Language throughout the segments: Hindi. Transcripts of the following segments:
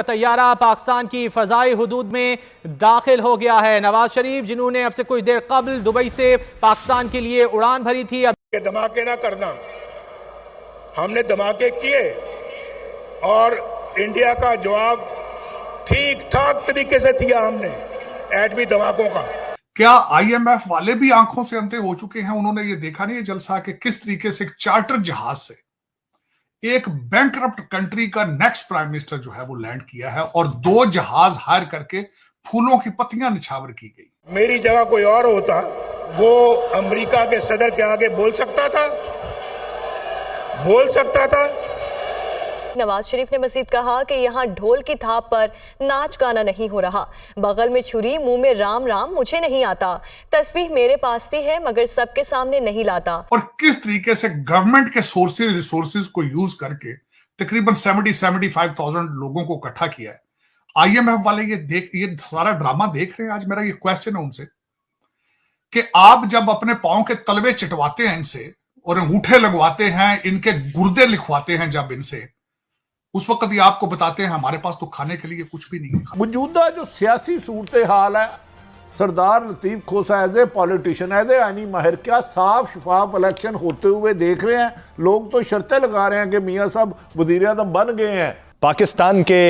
तैयारा पाकिस्तान की फजाई हुदूद में दाखिल हो गया है। नवाज शरीफ जिन्होंने अब से कुछ देर कबल दुबई से पाकिस्तान के लिए उड़ान भरी थी, अब धमाके ना करना, हमने धमाके किए और इंडिया का जवाब ठीक ठाक तरीके से दिया हमने एटमी धमाकों का। क्या आईएमएफ वाले भी आंखों से अंधे हो चुके हैं? उन्होंने ये देखा नहीं है जलसा कि किस तरीके से एक चार्टर जहाज से एक बैंकरप्ट कंट्री का नेक्स्ट प्राइम मिनिस्टर जो है वो लैंड किया है और 2 जहाज हायर करके फूलों की पत्तियां निछावर की गई। मेरी जगह कोई और होता, वो अमेरिका के सदर के आगे बोल सकता था। नवाज शरीफ ने मजीद कहा कि यहाँ ढोल की थाप पर नाच गाना नहीं हो रहा, बगल में छुरी मुंह में राम राम मुझे नहीं आता, तस्बीह मेरे पास भी है मगर सबके सामने नहीं लाता। और किस तरीके से गवर्नमेंट के रिसोर्सेज को यूज करके तकरीबन 70-75,000 लोगों को इकट्ठा किया है। आईएमएफ वाले ये सारा ड्रामा देख रहे हैं। आज मेरा ये क्वेश्चन है उनसे कि आप जब अपने पांव के तलवे चिटवाते हैं इनसे और अंगूठे लगवाते हैं, इनके गुर्दे लिखवाते हैं जब इनसे, उस वक्त ये आपको बताते हैं हमारे पास तो खाने के लिए कुछ भी नहीं है। मौजूदा जो सियासी सूरत हाल है, Sardar Latif Khosa as a politician, as a आईनी माहिर, क्या साफ शफाफ इलेक्शन होते हुए देख रहे हैं? लोग तो शर्तें लगा रहे हैं कि मियां साहब वजीर आज़म बन गए हैं। पाकिस्तान के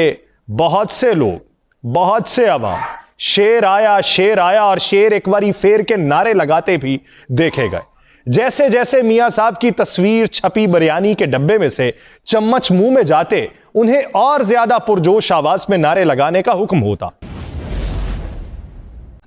बहुत से लोग, बहुत से अवाम शेर आया और शेर एक बारी फेर के नारे लगाते भी देखे गए। जैसे जैसे मियां साहब की तस्वीर छपी बिरयानी के डब्बे में से चम्मच मुंह में जाते, उन्हें और ज्यादा पुरजोश आवाज में नारे लगाने का हुक्म होता।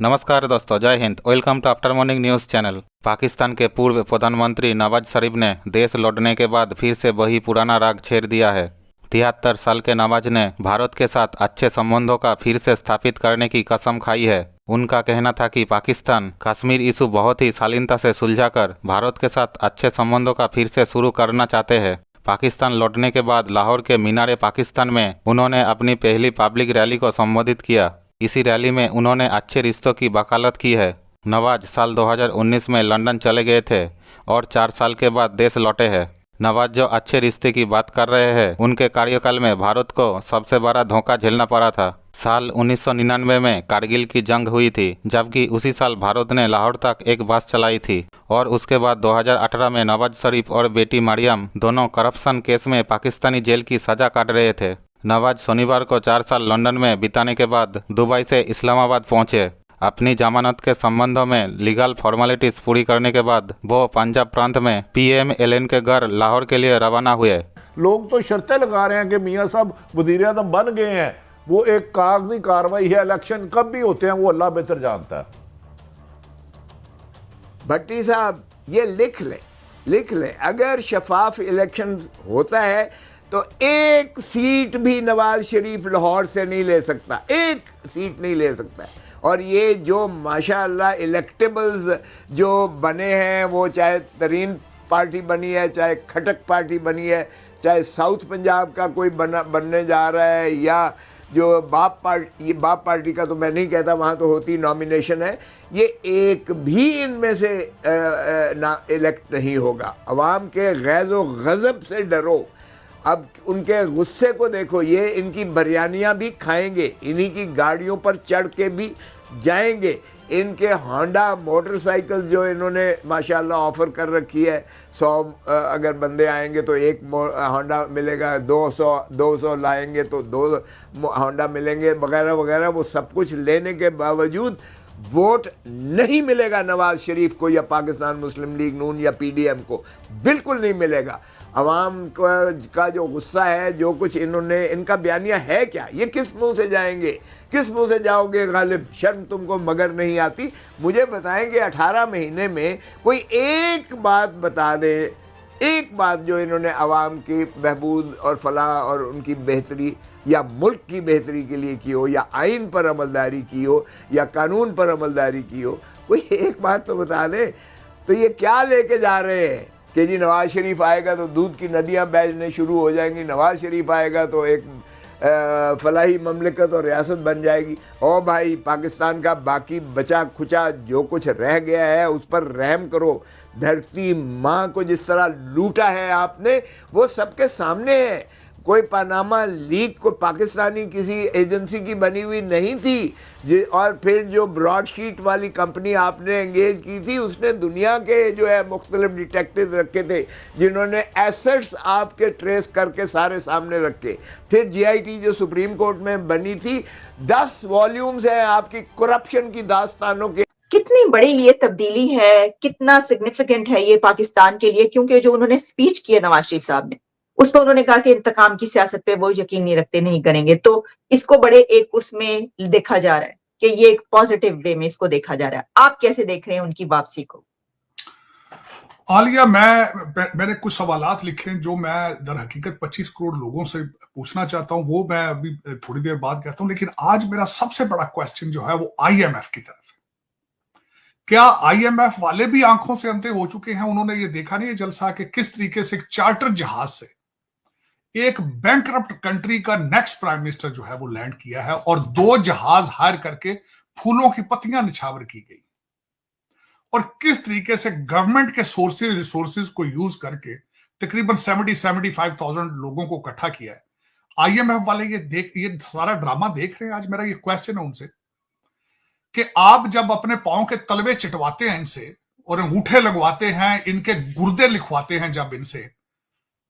नमस्कार दोस्तों, जय Hind. Welcome to after morning news channel. Pakistan के पूर्व प्रधानमंत्री नवाज शरीफ ने देश लौटने के बाद फिर से वही पुराना राग छेड़ दिया है। 73 साल के नवाज ने भारत के साथ अच्छे संबंधों का फिर से स्थापित करने की कसम खाई है। उनका कहना था कि पाकिस्तान कश्मीर इशू बहुत ही शालीनता से सुलझाकर भारत के साथ अच्छे संबंधों का फिर से शुरू करना चाहते हैं। पाकिस्तान लौटने के बाद लाहौर के मीनार पाकिस्तान में उन्होंने अपनी पहली पब्लिक रैली को संबोधित किया। इसी रैली में उन्होंने अच्छे रिश्तों की वकालत की है। नवाज साल 2019 में लंदन चले गए थे और 4 साल के बाद देश लौटे हैं। नवाज जो अच्छे रिश्ते की बात कर रहे हैं, उनके कार्यकाल में भारत को सबसे बड़ा धोखा झेलना पड़ा था। साल 1999 में कारगिल की जंग हुई थी, जबकि उसी साल भारत ने लाहौर तक एक बस चलाई थी। और उसके बाद 2018 में नवाज शरीफ और बेटी मरियम दोनों करप्शन केस में पाकिस्तानी जेल की सजा काट रहे थे। नवाज शनिवार को 4 साल लंदन में बिताने के बाद दुबई से इस्लामाबाद पहुंचे। अपनी जमानत के संबंधों में लीगल फॉर्मेलिटीज पूरी करने के बाद वो पंजाब प्रांत में PMLN के घर लाहौर के लिए रवाना हुए। लोग तो शर्तें लगा रहे हैं कि मियां साहब वजीर आज़म बन गए हैं। वो एक कागजी कार्रवाई है, इलेक्शन कब भी होते हैं वो अल्लाह बेहतर जानता है। भट्टी साहब ये लिख ले, अगर शफाफ इलेक्शन होता है तो एक सीट भी नवाज शरीफ लाहौर से नहीं ले सकता, एक सीट नहीं ले सकता है। और ये जो माशाअल्लाह इलेक्टेबल्स जो बने हैं, वो चाहे तरीन पार्टी बनी है, चाहे खटक पार्टी बनी है, चाहे साउथ पंजाब का कोई बनने जा रहा है, या जो बाप पार्टी का तो मैं नहीं कहता, वहाँ तो होती नॉमिनेशन है, ये एक भी इनमें से इलेक्ट नहीं होगा। अवाम के गैज़ो गज़ब से डरो। अब उनके गुस्से को देखो, ये इनकी बिरयानियाँ भी खाएंगे, इन्हीं की गाड़ियों पर चढ़ के भी जाएंगे। इनके होंडा मोटरसाइकिल जो इन्होंने माशाल्लाह ऑफर कर रखी है, 100 अगर बंदे आएंगे तो एक होंडा मिलेगा, 200 लाएंगे तो 2 होंडा मिलेंगे, वगैरह वगैरह। वो सब कुछ लेने के बावजूद वोट नहीं मिलेगा नवाज शरीफ को या पाकिस्तान मुस्लिम लीग नून या PDM को, बिल्कुल नहीं मिलेगा। अवाम का जो गुस्सा है, जो कुछ इन्होंने, इनका बयानिया है क्या, ये किस मुंह से जाएंगे, किस मुंह से जाओगे? गालिब, शर्म तुमको मगर नहीं आती? मुझे बताएंगे 18 महीने में कोई एक बात बता दे, एक बात जो इन्होंने अवाम की बहबूद और फलाह और उनकी बेहतरी या मुल्क की बेहतरी के लिए की हो, या आइन पर अमलदारी की हो, या कानून पर अमलदारी की हो। कोई एक बात तो बता दे। तो ये क्या लेके जा रहे हैं कि जी नवाज शरीफ आएगा तो दूध की नदियां बहने शुरू हो जाएंगी, नवाज शरीफ आएगा तो एक फलाही ममलिकत और रियासत बन जाएगी। ओ भाई, पाकिस्तान का बाकी बचा खुचा जो कुछ रह गया है उस पर रहम करो। धरती माँ को जिस तरह लूटा है आपने, वो सबके सामने है। कोई पनामा लीक को पाकिस्तानी किसी एजेंसी की बनी हुई नहीं थी। और फिर जो ब्रॉडशीट वाली कंपनी आपने एंगेज की थी, उसने दुनिया के जो है मुख्तलिफ डिटेक्टिव रखे थे जिन्होंने एसेट्स आपके ट्रेस करके सारे सामने रखे। फिर GIT जो सुप्रीम कोर्ट में बनी थी, 10 वॉल्यूम्स हैं आपकी करप्शन की दास्तानों के। कितनी बड़ी ये तब्दीली है, कितना सिग्निफिकेंट है ये पाकिस्तान के लिए, क्योंकि जो उन्होंने स्पीच किया नवाज शरीफ साहब ने, उस पर उन्होंने कहा कि इंतकाम की सियासत पे वो यकीन नहीं रखते, नहीं करेंगे। तो इसको बड़े एक उसमें देखा जा रहा है कि ये एक पॉजिटिव वे में इसको देखा जा रहा है। आप कैसे देख रहे हैं उनकी वापसी को? आलिया, मैंने कुछ सवालात लिखे जो मैं दर हकीकत 25 करोड़ लोगों से पूछना चाहता हूं, वो मैं अभी थोड़ी देर बाद कहता हूं। लेकिन आज मेरा सबसे बड़ा क्वेश्चन जो है वो IMF की तरफ। क्या IMF वाले भी आंखों से अंधे हो चुके हैं? उन्होंने ये देखा नहीं, ये जलसा कि किस तरीके से एक चार्टर जहाज से एक बैंकरप्ट कंट्री का नेक्स्ट प्राइम मिनिस्टर जो है वो लैंड किया है, और 2 जहाज हायर करके फूलों की पत्तियां निछावर की गई, और किस तरीके से गवर्नमेंट के रिसोर्सेज को यूज करके तकरीबन 70-75,000 लोगों को इकट्ठा किया है। IMF वाले ये सारा ड्रामा देख रहे हैं। आज मेरा ये क्वेश्चन है उनसे कि आप जब अपने पांव के तलवे चिटवाते हैं इनसे और अंगूठे लगवाते हैं, इनके गुर्दे लिखवाते हैं जब इनसे,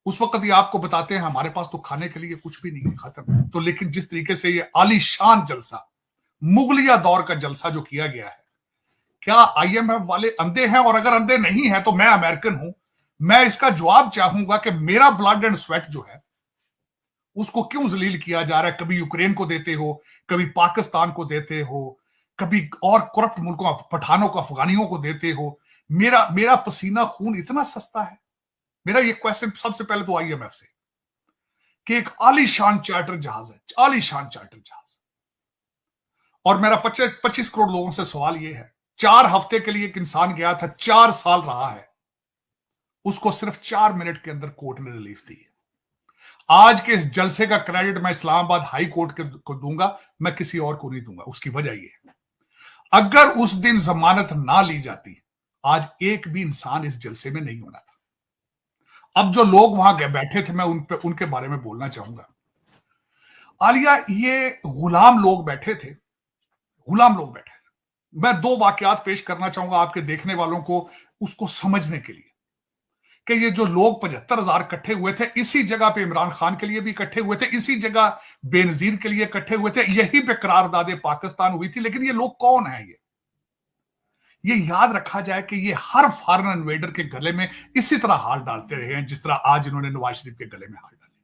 उस वक्त ये आपको बताते हैं हमारे पास तो खाने के लिए कुछ भी नहीं है, खत्म। तो लेकिन जिस तरीके से ये आलीशान जलसा, मुगलिया दौर का जलसा जो किया गया है, क्या IMF वाले अंधे हैं? और अगर अंधे नहीं है तो मैं अमेरिकन हूं, मैं इसका जवाब चाहूंगा कि मेरा ब्लड एंड स्वेट जो है उसको क्यों जलील किया जा रहा है? कभी यूक्रेन को देते हो, कभी पाकिस्तान को देते हो, कभी और करप्ट मुल्कों, पठानों को, अफगानियों को देते हो। मेरा पसीना खून इतना सस्ता है? मेरा ये क्वेश्चन सबसे पहले तो IMF से कि एक आलीशान चार्टर जहाज है, आलीशान चार्टर जहाज, और मेरा 25 करोड़ लोगों से सवाल ये है, 4 हफ्ते के लिए एक इंसान गया था, 4 साल रहा है, उसको सिर्फ 4 मिनट के अंदर कोर्ट ने रिलीफ दी है। आज के इस जलसे का क्रेडिट मैं इस्लामाबाद हाई कोर्ट को दूंगा, मैं किसी और को नहीं दूंगा। उसकी वजह यह है, अगर उस दिन जमानत ना ली जाती, आज एक भी इंसान इस जलसे में नहीं होना था। अब जो लोग वहां बैठे थे, मैं उनके बारे में बोलना चाहूंगा। आलिया, ये गुलाम लोग बैठे थे, गुलाम लोग बैठे। मैं 2 वाकयात पेश करना चाहूंगा आपके देखने वालों को, उसको समझने के लिए कि ये जो लोग 75,000 इकट्ठे हुए थे, इसी जगह पे इमरान खान के लिए भी इकट्ठे हुए थे, इसी जगह बेनजीर के लिए इकट्ठे हुए थे, यहीं पे करारदादे पाकिस्तान हुई थी। लेकिन ये लोग कौन है? ये याद रखा जाए कि ये हर फॉरेन इन्वेडर के गले में इसी तरह हाल डालते रहे हैं जिस तरह आज इन्होंने नवाज शरीफ के गले में हाल डाले।